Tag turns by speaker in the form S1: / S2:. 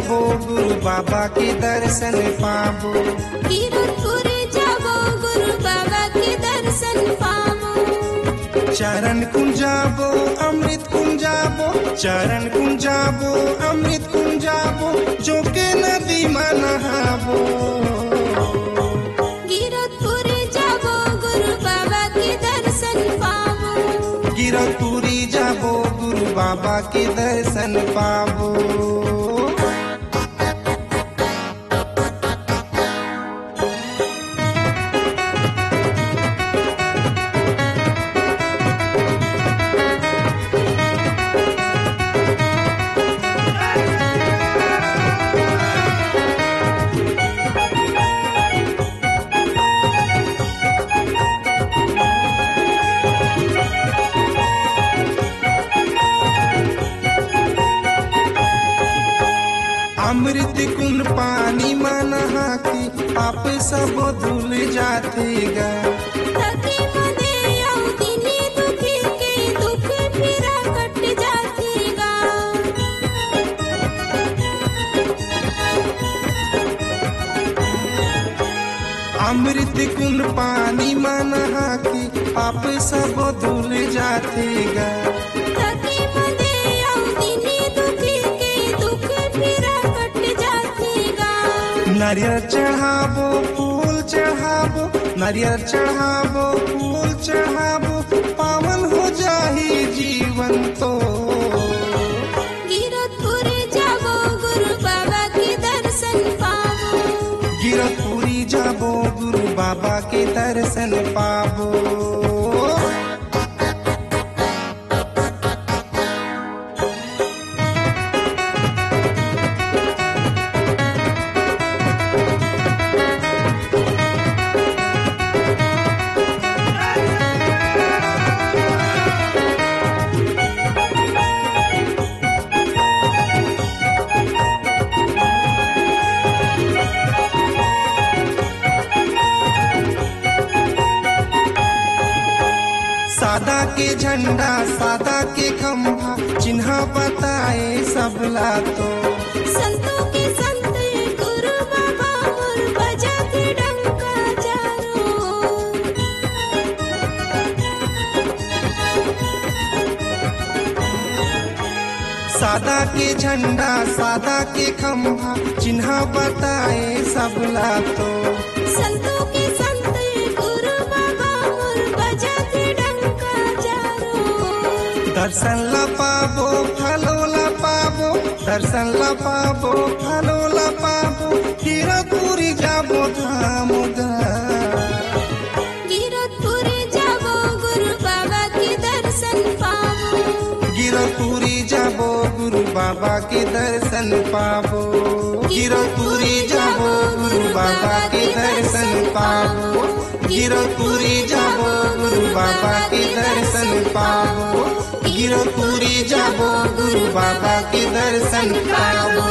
S1: जाबो गुरु बाबा के दर्शन पाबो।
S2: कीरतपुरी जाबो गुरु बाबा के दर्शन पाबो।
S1: चरण कुंजाबो अमृत कुंजाबो, चरण कुंजाबो अमृत कुंजाबो, जो के नदी में नहाबो।
S2: कीरतपुरी जाबो गुरु बाबा के दर्शन पाबो।
S1: कीरतपुरी जाबो गुरु बाबा के दर्शन पाबो। अमृत कुंड पानी में नहा के पाप सब धुल जातेगा।
S2: थके मने औदिनी दुखी के दुख फिरा कट जातेगा।
S1: अमृत कुंड पानी में नहा के पाप सब धुल जातेगा।
S2: थके मने औदिनी दुखी के दुख फिरा कट जातेगा।
S1: नारियल चढ़ाबो फूल चढ़ाबो, नारियल चढ़ाबो फूल चढ़ाबो, पावन हो जाही जीवन तो।
S2: कीरतपुरी जाबो गुरु बाबा के दर्शन पाबो।
S1: कीरतपुरी जाबो गुरु बाबा के दर्शन पाबो। सादा के झंडा सादा के खंभा, चिन्ह बताए सबला तो।
S2: संतों के संत गुरु बाबा मोर बजाते डंका चारों ओर।
S1: सादा के झंडा सादा के खंभा, चिन्ह बताए सबला तो।
S2: संतों के संत गुरु बाबा मोर बजाते डंका चारों ओर।
S1: दर्शन ला पाबो फलो ला पाबो, दर्शन ला पाबो फलो ला पाबो, कीरतपुरी जाबो धाम गा।
S2: कीरतपुरी जाबो गुरु बाबा के दर्शन पाबो।
S1: कीरतपुरी जाबो गुरु बाबा के दर्शन पाबो। कीरतपुरी जाबो गुरु बाबा के दर्शन पाबो। कीरतपुरी जाबो गुरु बाबा के दर्शन पाबो। कीरतपुरी जाबो गुरु बाबा के दर्शन पाबो।